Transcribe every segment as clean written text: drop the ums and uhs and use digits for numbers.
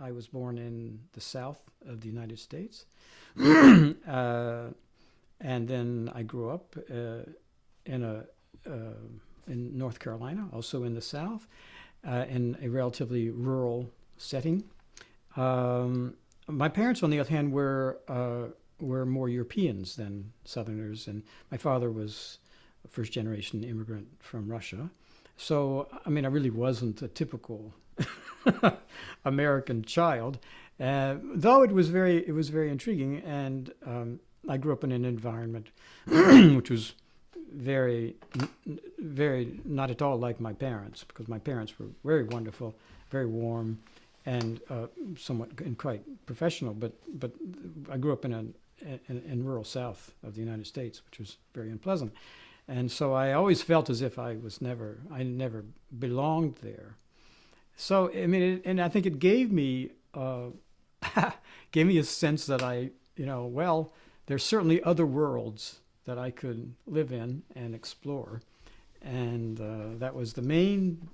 I was born in the south of the United States, and then I grew up in a in North Carolina, also in the South, in a relatively rural setting. My parents, on the other hand, were more Europeans than Southerners, and my father was a first-generation immigrant from Russia. So, I mean, I really wasn't a typical American child, though it was very intriguing, and I grew up in an environment which was very not at all like my parents, because my parents were very wonderful, very warm, and somewhat and quite professional. But I grew up in rural South of the United States, which was very unpleasant, and so I always felt as if I never belonged there. So I mean, and I think it gave me gave me a sense that well, there's certainly other worlds that I could live in and explore, and that was the main.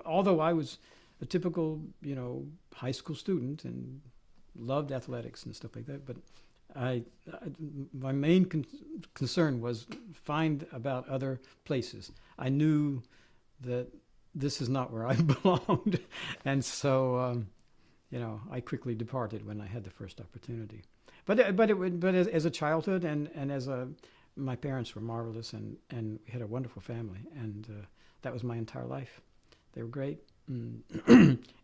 Although I was a typical, high school student and loved athletics and stuff like that, but my main concern was find about other places. I knew that this is not where I belonged, and so I quickly departed when I had the first opportunity. But as a childhood and my parents were marvelous, and we had a wonderful family, and that was my entire life. They were great, and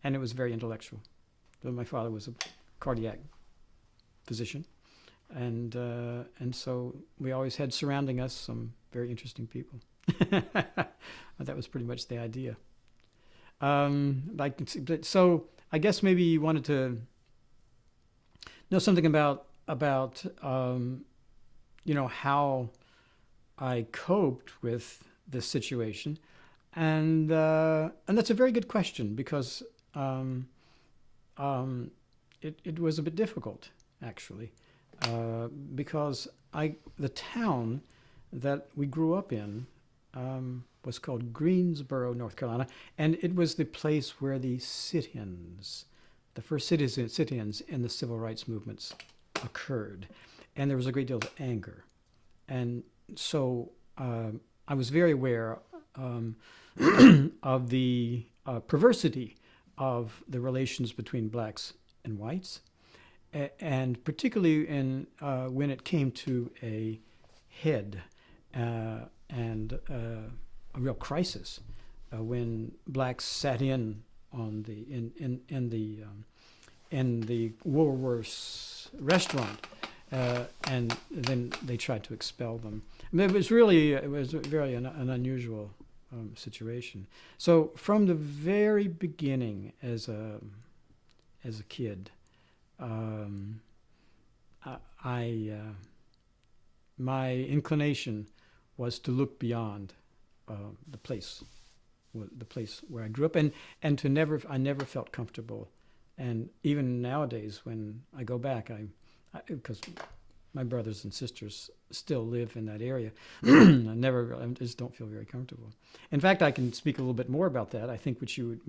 it was very intellectual. My father was a cardiac physician, and so we always had surrounding us some very interesting people. That was pretty much the idea. So I guess maybe you wanted to know something about how I coped with this situation, and that's a very good question, because it was a bit difficult, actually, because the town that we grew up in was called Greensboro, North Carolina, and it was the place where the sit-ins, the first sit-ins in the civil rights movements occurred, and there was a great deal of anger, and so I was very aware of the perversity of the relations between blacks and whites, and particularly when it came to a head and a real crisis when blacks sat in on in the Woolworths restaurant, and then they tried to expel them. I mean, it was very an unusual situation. So from the very beginning, as a kid, my inclination was to look beyond the place where I grew up, and I never felt comfortable. And even nowadays, when I go back, because my brothers and sisters still live in that area, I just don't feel very comfortable. In fact, I can speak a little bit more about that, I think, which you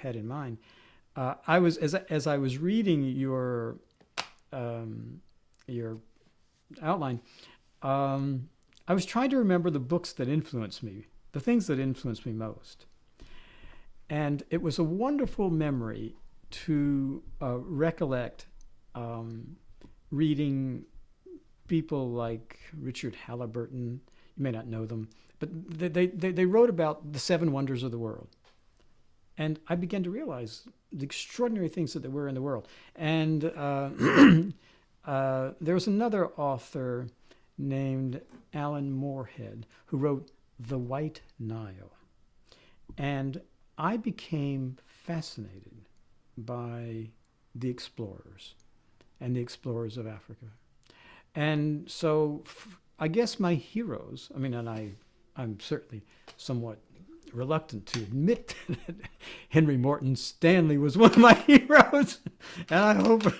had in mind. I was as I was reading your outline, I was trying to remember the books that influenced me, the things that influenced me most. And it was a wonderful memory to recollect reading people like Richard Halliburton. You may not know them, but they wrote about the 7 wonders of the world. And I began to realize the extraordinary things that there were in the world. And there was another author named Alan Moorhead who wrote The White Nile. And I became fascinated by the explorers and the explorers of Africa. And so I guess my heroes, and I'm certainly somewhat reluctant to admit that Henry Morton Stanley was one of my heroes. And I hope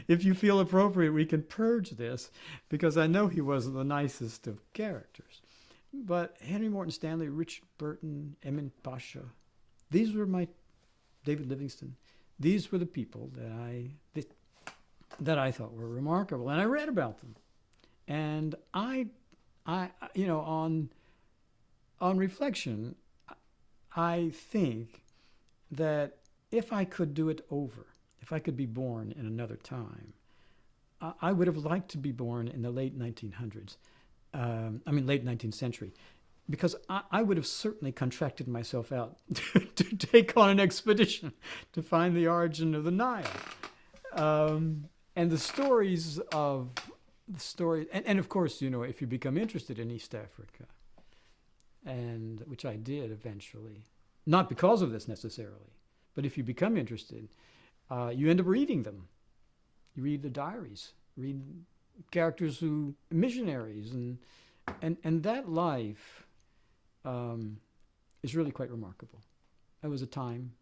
if you feel appropriate, we can purge this, because I know he wasn't the nicest of characters. But Henry Morton Stanley, Richard Burton, Emin Pasha, these were my, David Livingston, these were the people that I thought were remarkable. And I read about them. And I you know, on reflection, I think that if I could do it over, if I could be born in another time, I would have liked to be born in the late 1900s. Late 19th century, because I would have certainly contracted myself out to take on an expedition to find the origin of the Nile. And the stories, and of course, you know, if you become interested in East Africa, and which I did eventually, not because of this necessarily, but if you become interested, you end up reading them. You read the diaries, read characters who, missionaries, and that life is really quite remarkable. There was a time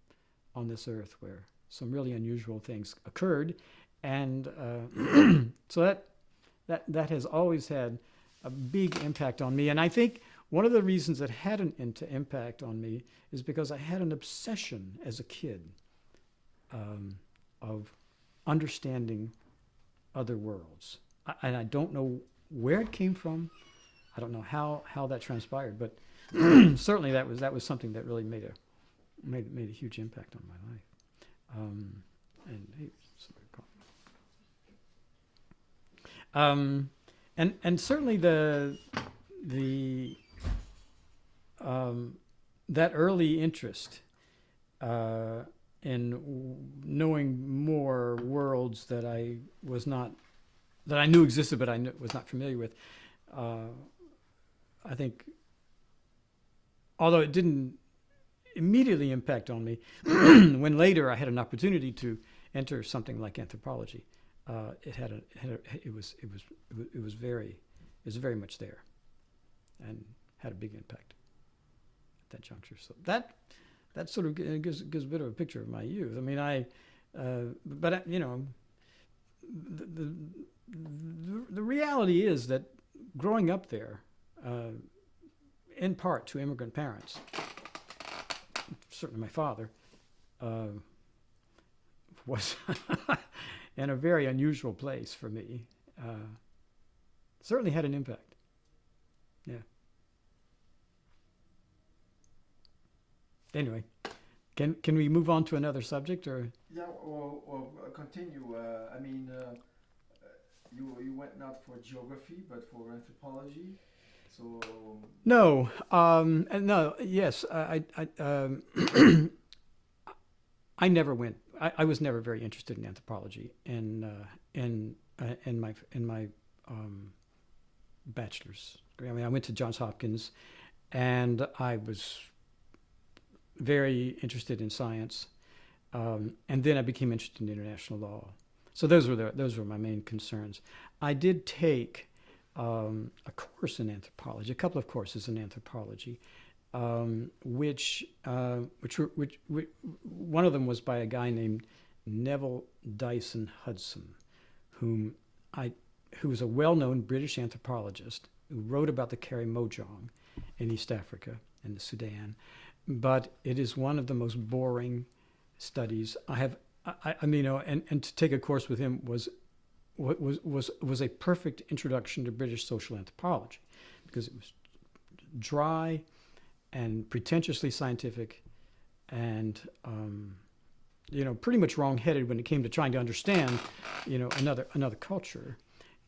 on this earth where some really unusual things occurred, and so that has always had a big impact on me. And I think one of the reasons it had an impact on me is because I had an obsession as a kid of understanding other worlds. And I don't know where it came from. I don't know how that transpired, but certainly that was something that really made a huge impact on my life. And certainly that early interest in knowing more worlds that I knew existed, but I was not familiar with. I think, although it didn't immediately impact on me, when later I had an opportunity to enter something like anthropology, it was very much there, and had a big impact at that juncture. So that sort of gives a bit of a picture of my youth. I mean, you know, the reality is that growing up there, in part to immigrant parents, certainly my father, was in a very unusual place for me, certainly had an impact. Yeah. Anyway, can we move on to another subject, or? Yeah, or continue. You went not for geography, but for anthropology. So No, no. Yes, I never went. I was never very interested in anthropology in my bachelor's degree. I mean, I went to Johns Hopkins, and I was very interested in science, and then I became interested in international law. So those were my main concerns. I did take a course in anthropology, a couple of courses in anthropology, which one of them was by a guy named Neville Dyson Hudson, who was a well-known British anthropologist who wrote about the Kari Mojang in East Africa and the Sudan. But it is one of the most boring studies I have. I mean, and to take a course with him was a perfect introduction to British social anthropology, because it was dry and pretentiously scientific, and pretty much wrong-headed when it came to trying to understand, another culture.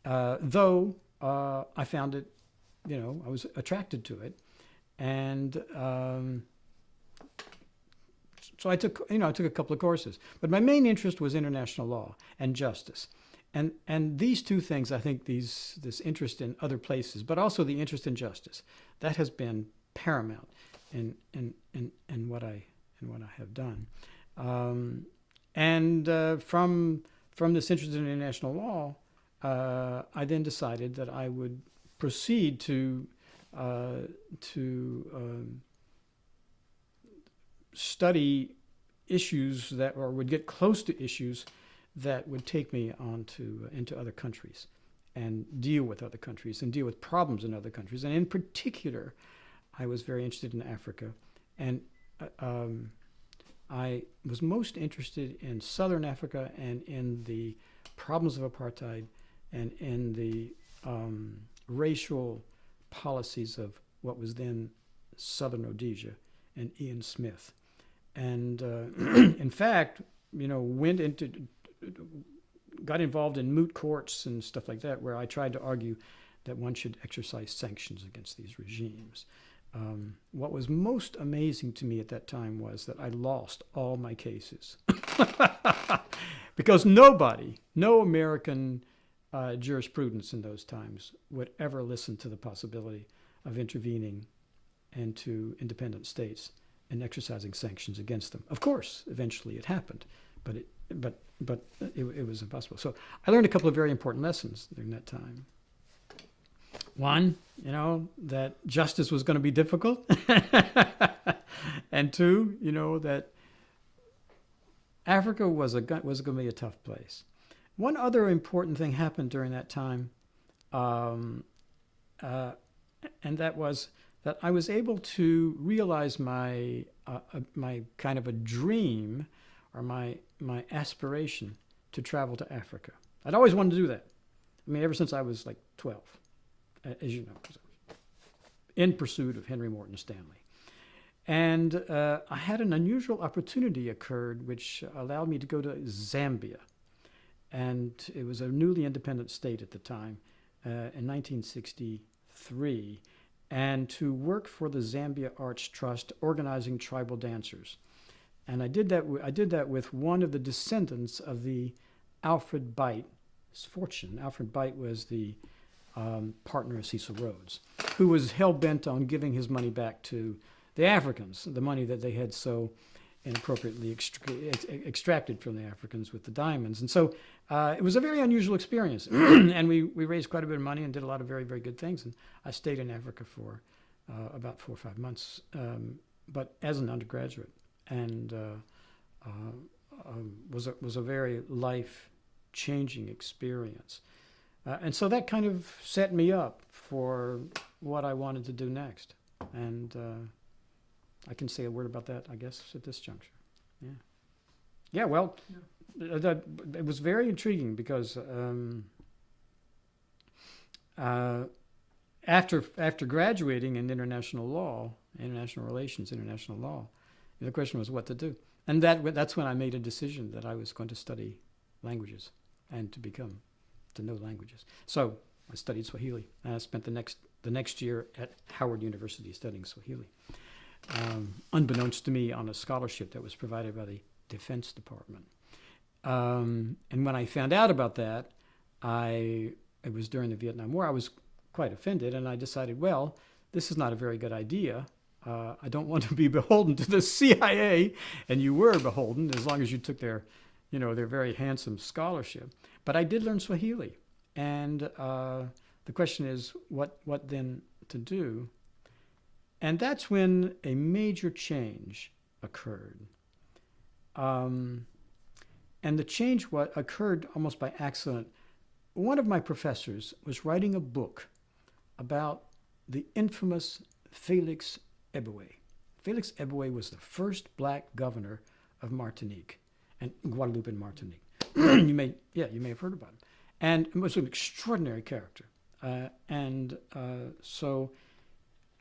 Though I found it, I was attracted to it, and so I took a couple of courses. But my main interest was international law and justice. And these two things, I think, this interest in other places, but also the interest in justice, that has been paramount in what I have done. From this interest in international law, I then decided that I would proceed to study issues that, or would get close to issues that would take me on to into other countries and deal with other countries and deal with problems in other countries. And in particular, I was very interested in Africa, and I was most interested in Southern Africa and in the problems of apartheid and in the racial policies of what was then Southern Rhodesia and Ian Smith. And in fact, got involved in moot courts and stuff like that, where I tried to argue that one should exercise sanctions against these regimes. What was most amazing to me at that time was that I lost all my cases. Because no American jurisprudence in those times would ever listen to the possibility of intervening into independent states and exercising sanctions against them. Of course, eventually it happened, but it was impossible. So I learned a couple of very important lessons during that time. One, that justice was going to be difficult. And two, that Africa was going to be a tough place. One other important thing happened during that time, and that was that I was able to realize my kind of a dream, or my aspiration to travel to Africa. I'd always wanted to do that. I mean, ever since I was like 12, as you know, in pursuit of Henry Morton Stanley. And I had an unusual opportunity occurred, which allowed me to go to Zambia. And it was a newly independent state at the time, in 1963, and to work for the Zambia Arts Trust, organizing tribal dancers. And I did that with one of the descendants of the Alfred Byte's fortune. Alfred Byte was the partner of Cecil Rhodes, who was hell-bent on giving his money back to the Africans, the money that they had so inappropriately extracted from the Africans with the diamonds. And so it was a very unusual experience. And we raised quite a bit of money and did a lot of very, very good things. And I stayed in Africa for about 4 or 5 months, but as an undergraduate. And was a very life-changing experience. And so that kind of set me up for what I wanted to do next. And I can say a word about that, I guess, at this juncture. Yeah. Yeah, well, it was very intriguing because after graduating in international law, international relations, international law, the question was what to do. And that's when I made a decision that I was going to study languages and to know languages. So I studied Swahili, and I spent the next year at Howard University studying Swahili. Unbeknownst to me, on a scholarship that was provided by the Defense Department. And when I found out about that, it was during the Vietnam War, I was quite offended, and I decided, well, this is not a very good idea. I don't want to be beholden to the CIA, and you were beholden as long as you took their very handsome scholarship. But I did learn Swahili, and the question is, what then to do? And that's when a major change occurred. And the change occurred almost by accident. One of my professors was writing a book about the infamous Félix Éboué. Félix Éboué was the first black governor of Martinique, and Guadeloupe and Martinique. you may have heard about him. And it was an extraordinary character. So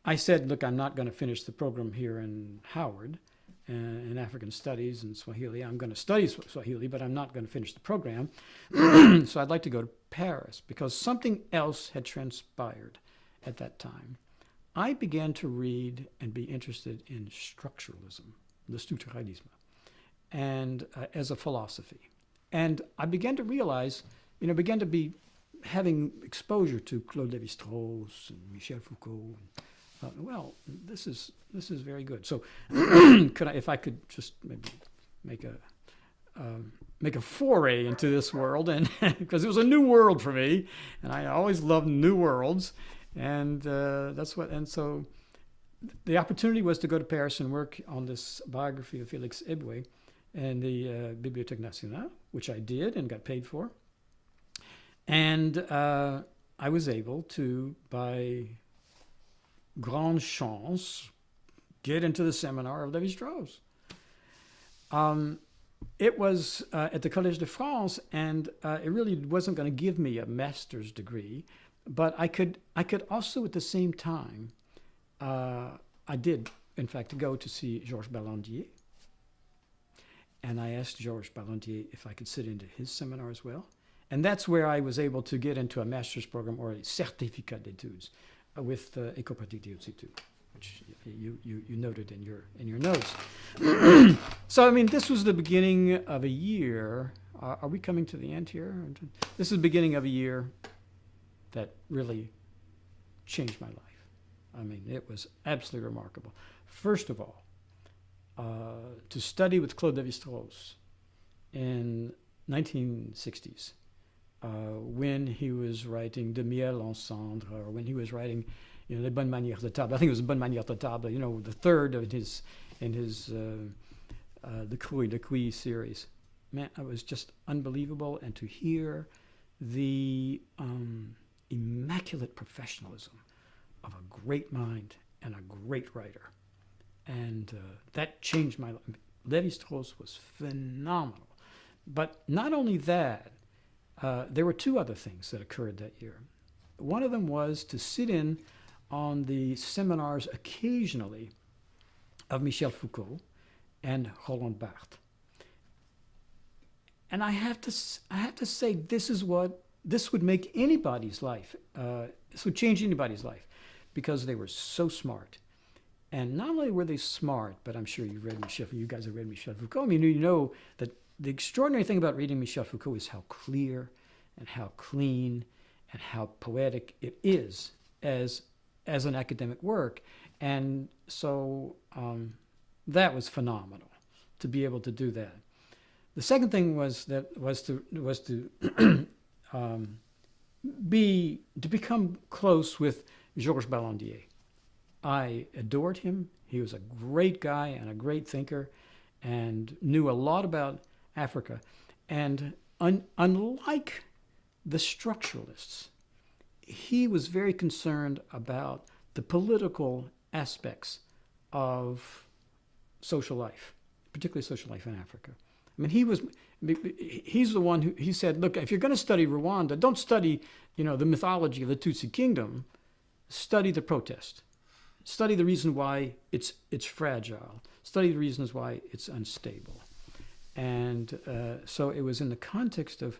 I said, look, I'm not going to finish the program here in Howard in African Studies and Swahili. I'm going to study Swahili, but I'm not going to finish the program. So I'd like to go to Paris, because something else had transpired at that time. I began to read and be interested in structuralism, the structuralisme, and as a philosophy. And I began to realize, began to be having exposure to Claude Lévi-Strauss and Michel Foucault. Well, this is very good. So, if I could just maybe make a foray into this world, and because it was a new world for me, and I always loved new worlds, and so the opportunity was to go to Paris and work on this biography of Félix Éboué in the Bibliothèque Nationale, which I did and got paid for. And I was able to, by grande chance, get into the seminar of Lévi-Strauss. It was at the Collège de France, and it really wasn't going to give me a master's degree, but I could also at the same time, I did, in fact, go to see Georges Ballandier. And I asked Georges Ballandier if I could sit into his seminar as well. And that's where I was able to get into a master's program or a certificat d'études with École pratique des hautes études, which you noted in your notes. So, I mean, this was the beginning of a year. Are we coming to the end here? This is the beginning of a year that really changed my life. I mean, it was absolutely remarkable. First of all, to study with Claude Lévi-Strauss in 1960s, when he was writing De Miel en Cendre, or when he was writing, Les Bonnes Manières de Table. I think it was Bonnes Manières de Table, the third of his the Cuy series. Man, it was just unbelievable. And to hear the immaculate professionalism of a great mind and a great writer. And that changed my life. Lévi-Strauss was phenomenal. But not only that, there were two other things that occurred that year. One of them was to sit in on the seminars occasionally of Michel Foucault and Roland Barthes. And I have to say, this would make anybody's life, this would change anybody's life, because they were so smart. And not only were they smart, but I'm sure you guys have read Michel Foucault. I mean, you know that the extraordinary thing about reading Michel Foucault is how clear and how clean and how poetic it is as an academic work. And so that was phenomenal to be able to do that. The second thing was to become close with Georges Ballandier. I adored him. He was a great guy and a great thinker and knew a lot about Africa. And unlike the structuralists, he was very concerned about the political aspects of social life, particularly social life in Africa. I mean, he's the one he said, look, if you're going to study Rwanda, don't study, the mythology of the Tutsi kingdom. Study the protest. Study the reason why it's fragile. Study the reasons why it's unstable. And so it was in the context of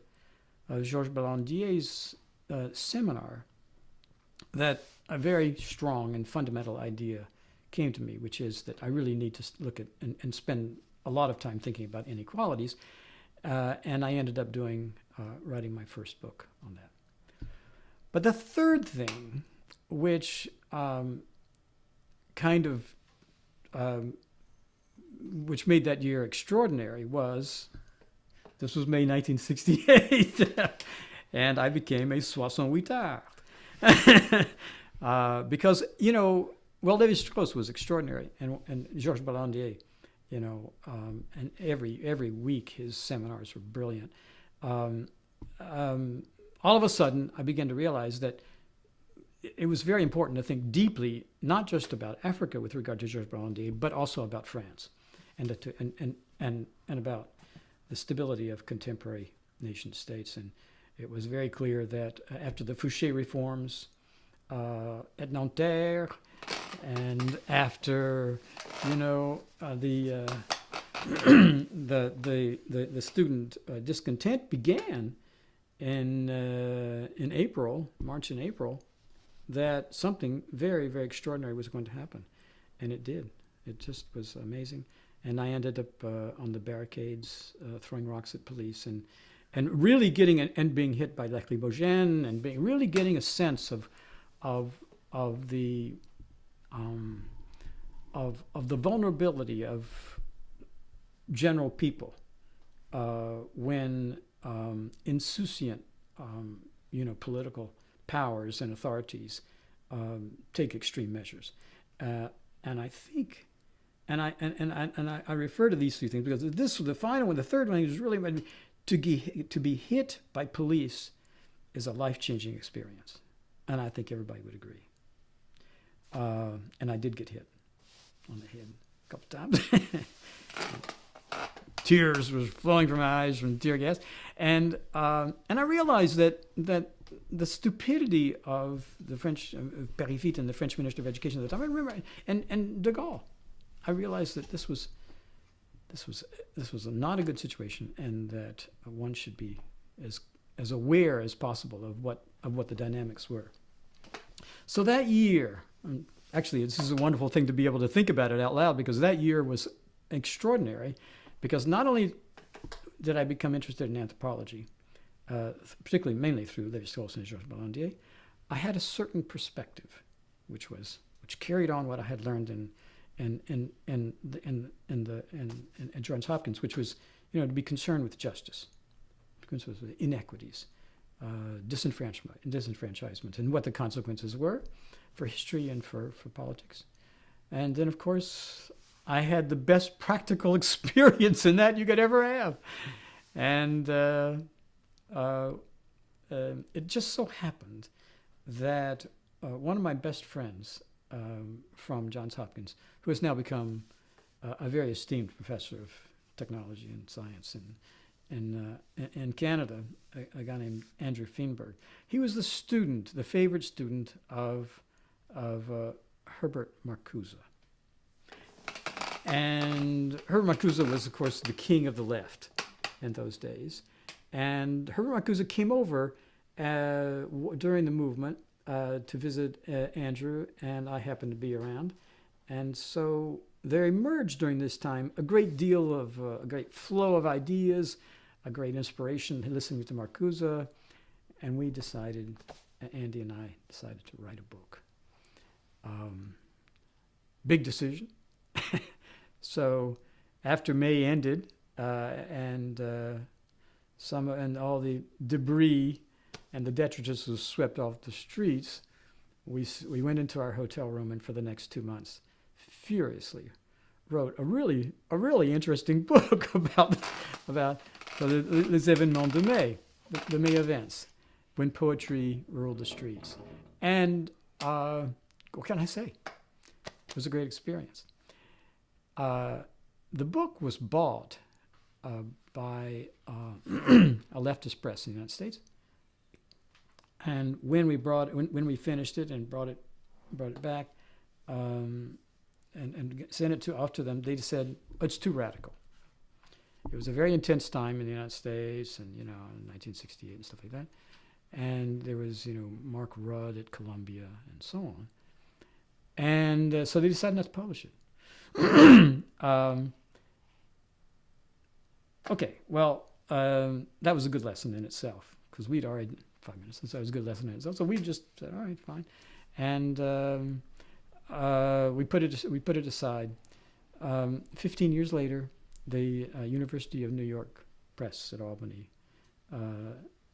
Georges Ballandier's seminar that a very strong and fundamental idea came to me, which is that I really need to look at and spend a lot of time thinking about inequalities. And I ended up writing my first book on that. But the third thing, which which made that year extraordinary, this was May 1968, and I became a 68ard. Because, Lévi-Strauss was extraordinary, and Georges Ballandier, and every week his seminars were brilliant. All of a sudden, I began to realize that it was very important to think deeply, not just about Africa with regard to Georges Ballandier, but also about France, and about the stability of contemporary nation states. And it was very clear that after the Fouché reforms at Nanterre, and after the student discontent began in March and April, that something very, very extraordinary was going to happen. And it did. It just was amazing. And I ended up on the barricades, throwing rocks at police, and really getting and being hit by lacrimogène, and really getting a sense of the vulnerability of general people when insouciant political powers and authorities take extreme measures. And I think, I refer to these three things because this the final one, the third one, is really to be hit by police is a life-changing experience, and I think everybody would agree. And I did get hit on the head a couple times. Tears were flowing from my eyes from tear gas, and I realized that the stupidity of the French Périfit and the French Minister of Education at the time. I remember, and de Gaulle. I realized that this was not a good situation, and that one should be as aware as possible of what the dynamics were. So that year, actually, this is a wonderful thing to be able to think about it out loud, because that year was extraordinary, because not only did I become interested in anthropology, particularly mainly through Lévi-Strauss and Georges Ballandier, I had a certain perspective, which carried on what I had learned in Johns Hopkins, which was, to be concerned with justice, with inequities, disenfranchisement, and what the consequences were for history and for politics. And then, of course, I had the best practical experience in that you could ever have. And it just so happened that one of my best friends from Johns Hopkins, who has now become a very esteemed professor of technology and science in Canada, a guy named Andrew Feenberg. He was the favorite student of Herbert Marcuse. And Herbert Marcuse was, of course, the king of the left in those days. And Herbert Marcuse came over during the movement to visit Andrew, and I happened to be around. And so there emerged during this time a great deal of, a great flow of ideas, a great inspiration listening to Marcuse, and we decided, Andy and I decided to write a book. Big decision. So after May ended, and all the debris and the detritus was swept off the streets, we went into our hotel room, and for the next 2 months, furiously wrote a really interesting book about les événements de Mai, the May events, when poetry ruled the streets. And what can I say? It was a great experience. The book was bought by a leftist press in the United States, and when we finished it and brought it back and sent it off to them, they said it's too radical. It was a very intense time in the United States, and in 1968 and stuff like that, and there was Mark Rudd at Columbia and so on, and so they decided not to publish it. Okay, well, that was a good lesson in itself, because we'd already 5 minutes, and so it was a good lesson in itself. So we just said, all right, fine, and we put it aside. 15 years later, the University of New York Press at Albany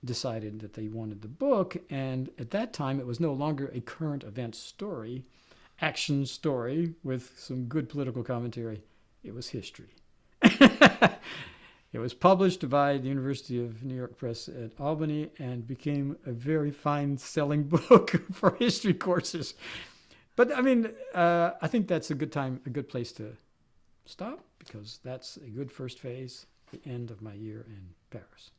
decided that they wanted the book, and at that time, it was no longer a current event story, action story with some good political commentary. It was history. It was published by the University of New York Press at Albany and became a very fine selling book for history courses. But I mean, I think that's a good place to stop, because that's a good first phase, the end of my year in Paris.